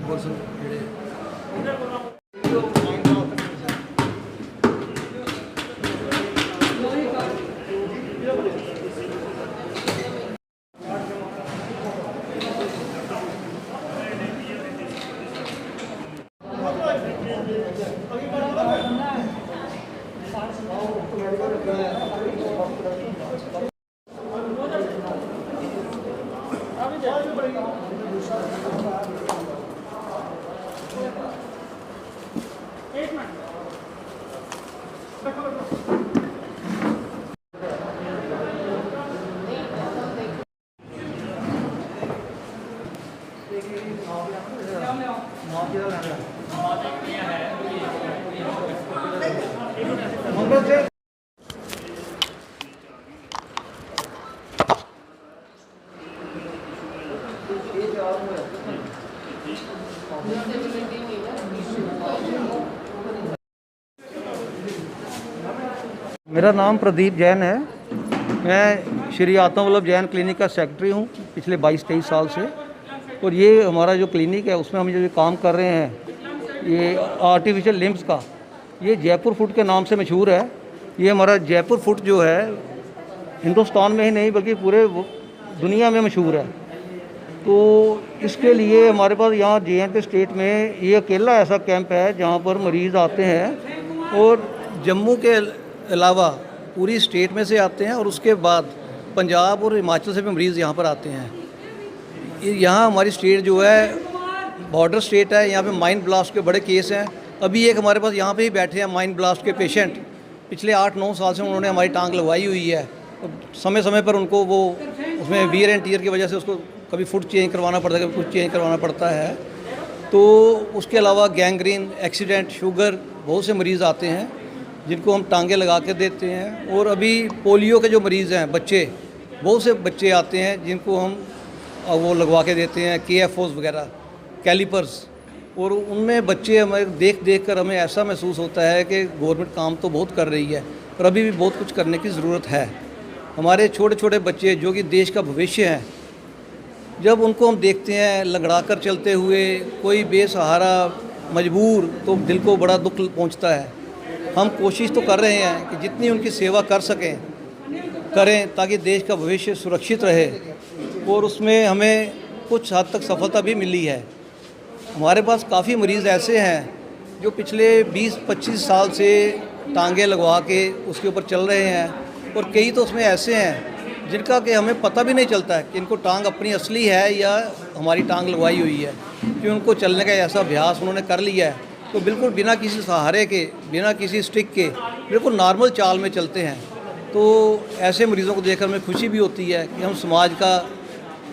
Person ਜਿਹੜੇ मेरा नाम प्रदीप जैन है। मैं श्री आत्मवल्लभ जैन क्लिनिक का सेक्रेटरी हूँ पिछले 22-23 साल से। और ये हमारा जो क्लिनिक है उसमें हम जो काम कर रहे हैं ये आर्टिफिशियल लिम्स का, ये जयपुर फुट के नाम से मशहूर है। ये हमारा जयपुर फुट जो है हिंदुस्तान में ही नहीं बल्कि पूरे दुनिया में मशहूर है। तो इसके लिए हमारे पास यहाँ JNK स्टेट में ये अकेला ऐसा कैंप है जहाँ पर मरीज़ आते हैं और जम्मू के अलावा पूरी स्टेट में से आते हैं और उसके बाद पंजाब और हिमाचल से भी मरीज़ यहाँ पर आते हैं। यहाँ हमारी स्टेट जो है बॉर्डर स्टेट है, यहाँ पे माइंड ब्लास्ट के बड़े केस हैं। अभी एक हमारे पास यहाँ पे ही बैठे हैं माइंड ब्लास्ट के पेशेंट, पिछले 8-9 साल से उन्होंने हमारी टांग लगवाई हुई है। समय समय पर उनको वो उसमें वियर एंड टीयर की वजह से उसको कभी फुट चेंज करवाना पड़ता है, कभी कुछ चेंज करवाना पड़ता है। तो उसके अलावा गैंग्रीन, एक्सीडेंट, शुगर, बहुत से मरीज़ आते हैं जिनको हम टांगे लगा के देते हैं। और अभी पोलियो के जो मरीज़ हैं बच्चे, बहुत से बच्चे आते हैं जिनको हम वो लगवा के देते हैं, KFOs वगैरह, कैलिपर्स। और उनमें बच्चे हमें देख कर हमें ऐसा महसूस होता है कि गवर्नमेंट काम तो बहुत कर रही है पर अभी भी बहुत कुछ करने की ज़रूरत है। हमारे छोटे छोटे बच्चे जो कि देश का भविष्य हैं, जब उनको हम देखते हैं लंगड़ा कर चलते हुए, कोई बेसहारा मजबूर, तो दिल को बड़ा दुख पहुंचता है। हम कोशिश तो कर रहे हैं कि जितनी उनकी सेवा कर सकें करें ताकि देश का भविष्य सुरक्षित रहे, और उसमें हमें कुछ हद तक सफलता भी मिली है। हमारे पास काफ़ी मरीज़ ऐसे हैं जो पिछले 20-25 साल से टांगे लगवा के उसके ऊपर चल रहे हैं, और कई तो उसमें ऐसे हैं जिनका कि हमें पता भी नहीं चलता है कि इनको टांग अपनी असली है या हमारी टांग लगवाई हुई है, कि उनको चलने का ऐसा अभ्यास उन्होंने कर लिया है तो बिल्कुल बिना किसी सहारे के, बिना किसी स्टिक के बिल्कुल नॉर्मल चाल में चलते हैं। तो ऐसे मरीज़ों को देखकर हमें खुशी भी होती है कि हम समाज का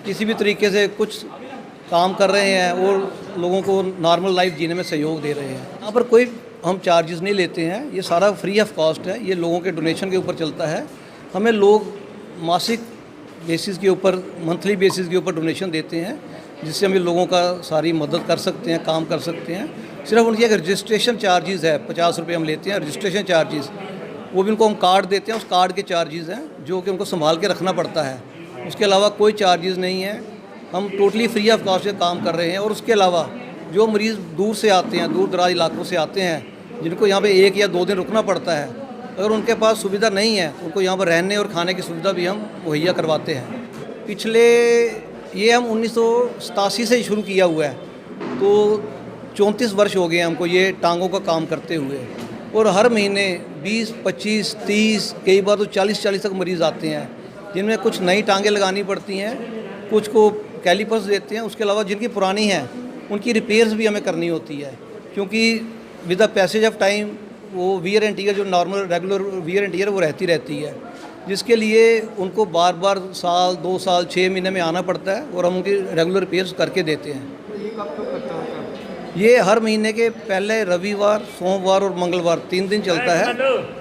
किसी भी तरीके से कुछ काम कर रहे हैं और लोगों को नॉर्मल लाइफ जीने में सहयोग दे रहे हैं। यहाँ पर कोई हम चार्जेस नहीं लेते हैं, ये सारा फ्री ऑफ कॉस्ट है, ये लोगों के डोनेशन के ऊपर चलता है। हमें लोग मासिक बेसिस के ऊपर, मंथली बेसिस के ऊपर डोनेशन देते हैं जिससे हम लोगों का सारी मदद कर सकते हैं, काम कर सकते हैं। सिर्फ उनकी एक रजिस्ट्रेशन चार्जेस है, 50 रुपये हम लेते हैं रजिस्ट्रेशन चार्जेस। वो भी उनको हम कार्ड देते हैं, उस कार्ड के चार्जेस हैं जो कि उनको संभाल के रखना पड़ता है। उसके अलावा कोई चार्जेस नहीं है, हम टोटली फ्री ऑफ कॉस्ट से काम कर रहे हैं। और उसके अलावा जो मरीज़ दूर से आते हैं, दूर दराज इलाकों से आते हैं, जिनको यहाँ पे 1 या 2 दिन रुकना पड़ता है, अगर उनके पास सुविधा नहीं है उनको यहाँ पर रहने और खाने की सुविधा भी हम मुहैया करवाते हैं। पिछले ये हम 1987 से शुरू किया हुआ है, तो 34 वर्ष हो गए हमको ये टांगों का काम करते हुए। और हर महीने 20, 25, 30, कई बार तो 40 तक मरीज़ आते हैं जिनमें कुछ नई टांगें लगानी पड़ती हैं, कुछ को कैलिपर्स देते हैं। उसके अलावा जिनकी पुरानी हैं उनकी रिपेयर्स भी हमें करनी होती है, क्योंकि with the passage of time वो वियर एंड टीयर, जो normal regular wear and tear वो रहती है, जिसके लिए उनको बार बार साल, 2 साल, 6 महीने में आना पड़ता है और हम उनकी रेगुलर रिपेयर्स करके देते हैं। ये हर महीने के पहले रविवार, सोमवार और मंगलवार 3 दिन चलता है।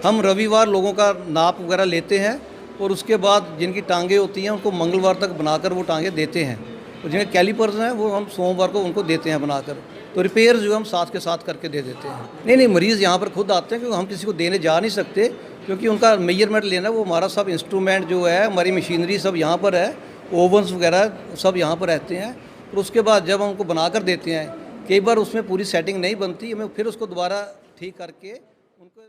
हम रविवार लोगों का नाप वगैरह लेते हैं और उसके बाद जिनकी टांगें होती हैं उनको मंगलवार तक बनाकर वो टांगें देते हैं, और जिनके कैलिपर्स हैं वो हम सोमवार को उनको देते हैं बनाकर। तो रिपेयर जो हम साथ के साथ करके दे देते हैं। नहीं, मरीज़ यहाँ पर खुद आते हैं, क्योंकि हम किसी को देने जा नहीं सकते, क्योंकि उनका मेजरमेंट लेना, वो हमारा सब इंस्ट्रूमेंट जो है, हमारी मशीनरी सब यहाँ पर है, ओवन्स वगैरह सब यहाँ पर रहते हैं। और उसके बाद जब हम उनको बना कर देते हैं, कई बार उसमें पूरी सेटिंग नहीं बनती, हमें फिर उसको दोबारा ठीक करके उनको